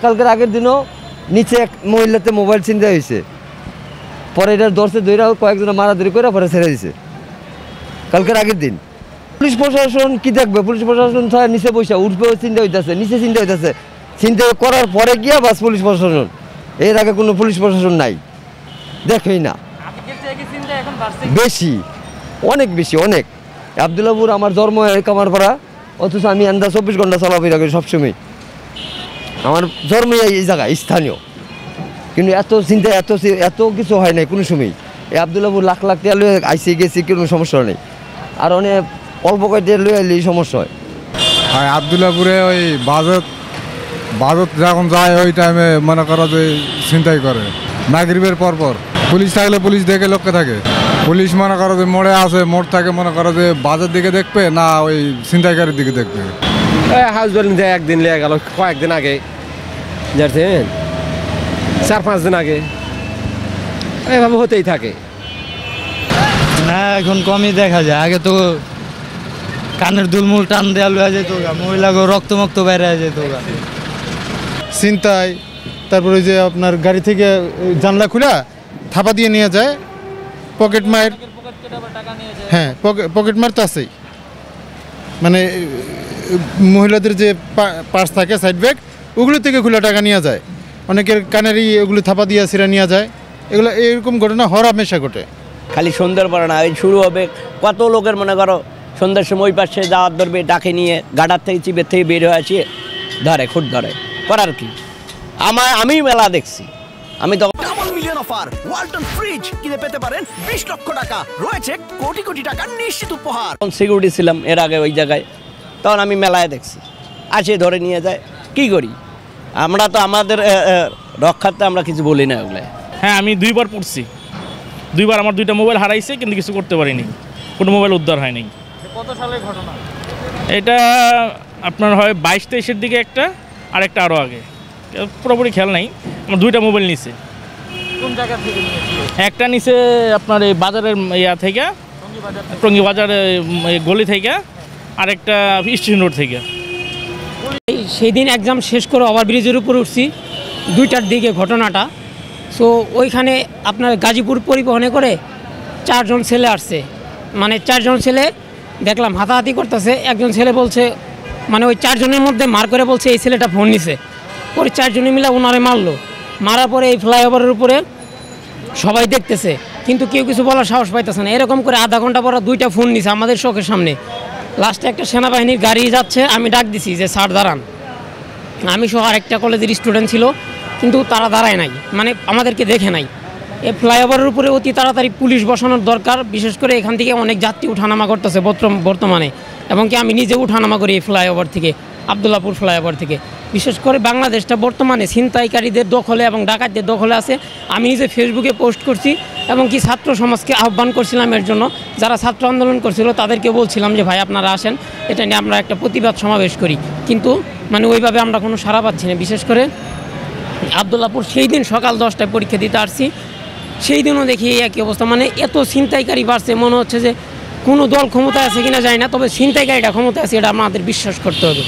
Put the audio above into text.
কালকের আগের দিনও নিচে এক মহিলাতে মোবাইল ছিনতাই হয়েছে, পরে এটার ধরছে ধরে কয়েকজন মারাধরি করে পরে ছেড়ে দিছে কালকের আগের দিন। পুলিশ প্রশাসন কি দেখবে? পুলিশ প্রশাসন নিচে বসে উঠবেও চিন্তা হইতেছে, নিচে চিন্তা হইতেছে, চিন্তা করার পরে গিয়া বাস পুলিশ প্রশাসন, এর আগে কোনো পুলিশ প্রশাসন নাই, দেখেই না। বেশি, অনেক বেশি, অনেক। আবদুল্লাপুর আমার জন্ম কামারপাড়া, অথচ আমি আন্দা 24 ঘন্টা চলাফেরা করি সবসময়, আমার জন্মই এই জায়গায় স্থানীয়, কিন্তু এত চিন্তা এত কিছু হয় নাই কোনো সময়। এই আবদুল্লাপুর লাখ লাখ টাকা লয়ে আইসি গেছি, কোনো সমস্যা নেই, আর অনেক অল্প কয়েকটা লয়ে আইলে সমস্যা হয়। আবদুল্লাপুরে ওই বাজত যখন যায় ওই টাইমে মনে করো যে ছিনতাই করে মাগরিবের পরপর। পুলিশ থাকলে পুলিশ দেখে লোককে থাকে, পুলিশ মনে করো যে মোড়ে আসে, মোড় থাকে মনে করো যে বাজার দিকে দেখবে না ওই ছিনতাইকারীর দিকে দেখবে। হাউস বিল্ডিং একদিন লেগে গেল, কয়েকদিন আগে জানছেন, 4-5 দিন আগে, এভাবে হতেই থাকে। না এখন কমই দেখা যায়, আগে তো কানের দুলমুল টান দেওয়া লয়ে যেত, মহিলাকে রক্তমুক্ত বাইরে যেত। ছিনতাই, তারপরে যে আপনার গাড়ি থেকে জানলা খুলে থাপা দিয়ে নিয়ে যায়, পকেট মার, হ্যাঁ পকেট মার তো আছেই, মানে মহিলাদের যে পার্স থাকে সাইড ব্যাগ, ওগুলো থেকে খুলে টাকা নিয়ে যায়, অনেকের কানেরই ওগুলো থাপা দিয়ে ছিঁড়ে নিয়ে যায়। এগুলো এরকম ঘটনা হরহামেশা ঘটে। খালি সন্ধ্যার পরে না, এই শুরু হবে কত লোকের মনে করো সন্ধ্যার সময় ওই পাশে যাওয়ার ধরবে, ডাকে নিয়ে গাডার থেকে চিপের থেকে বের হয়ে আসি ধরে খুঁট ধরে, করার কি? আমি মেলা দেখছি, আমি তো double million offer Walton fridge কিনে পেতে পারেন 20 লক্ষ টাকা, রয়েছে কোটি কোটি টাকার নিশ্চিত উপহার। সিকিউরিটি ছিলাম এর আগে ওই জায়গায়, তখন আমি মেলায় দেখছি, আসে ধরে নিয়ে যায়। কি করি আমরা? তো আমাদের রক্ষার্থে আমরা কিছু বলি না ওগুলো। হ্যাঁ, আমি 2বার পড়ছি, 2বার আমার 2টা মোবাইল হারাইছে, কিন্তু কিছু করতে পারিনি, কোনো মোবাইল উদ্ধার হয়নি। কত সালের ঘটনা এটা? আপনার হয় 22-23-এর দিকে একটা, আর একটা আরও আগে, পুরোপুরি খেয়াল নাই। আমার 2টা মোবাইল নিছে। কোন জায়গা থেকে নিয়েছিল? একটা নিছে আপনার এই বাজারের থেকে, টঙ্গী বাজারের গলি থেকে, আর একটা স্টেশন রোড থেকে। সেই দিন এক্সাম শেষ করে ওভারব্রিজের উপর উঠছি 2টার দিকে ঘটনাটা। সো ওইখানে আপনার গাজীপুর পরিবহনে করে 4 জন ছেলে আসছে, মানে 4 জন ছেলে দেখলাম হাতাহাতি করতেছে। একজন ছেলে বলছে, মানে ওই 4 জনের মধ্যে মার করে বলছে এই ছেলেটা ফোন নিছে, পরে 4 জনে মিলে ওনারে মারলো। মারার পরে এই ফ্লাইওভারের উপরে সবাই দেখতেছে, কিন্তু কেউ কিছু বলার সাহস পাইতেছে না। এরকম করে আধা ঘন্টা পর 2টা ফোন নিছে আমাদের চোখের সামনে। লাস্টে একটা সেনাবাহিনীর গাড়ি যাচ্ছে, আমি ডাক দিছি যে স্যার দাঁড়ান। আমি সহ আরেকটা কলেজের স্টুডেন্ট ছিল, কিন্তু তারা দাঁড়ায় নাই, মানে আমাদেরকে দেখে নাই। এই ফ্লাইওভারের উপরে অতি তাড়াতাড়ি পুলিশ বসানোর দরকার, বিশেষ করে এখান থেকে অনেক যাত্রী উঠানামা করতেছে বর্তমানে, এবং কি আমি নিজে উঠানামা করি এই ফ্লাইওভার থেকে, আবদুল্লাপুর ফ্লাইওভার থেকে। বিশেষ করে বাংলাদেশটা বর্তমানে ছিনতাইকারীদের দখলে এবং ডাকাতদের দখলে আছে। আমি নিজে ফেসবুকে পোস্ট করছি, এবং কি ছাত্র সমাজকে আহ্বান করছিলাম এর জন্য। যারা ছাত্র আন্দোলন করছিল তাদেরকে বলছিলাম যে ভাই আপনারা আসেন, এটা নিয়ে আমরা একটা প্রতিবাদ সমাবেশ করি, কিন্তু মানে ওইভাবে আমরা কোনো সাড়া পাচ্ছি না। বিশেষ করে আবদুল্লাপুর সেই দিন সকাল 10টায় পরীক্ষা দিতে আসছি, সেই দিনও দেখি একই অবস্থা, মানে এত ছিনতাইকারী বাড়ছে, মনে হচ্ছে যে কোনো দল ক্ষমতায় আছে কিনা যায় না, তবে ছিনতাইকারীটা ক্ষমতায় আছে এটা আমাদের বিশ্বাস করতে হবে।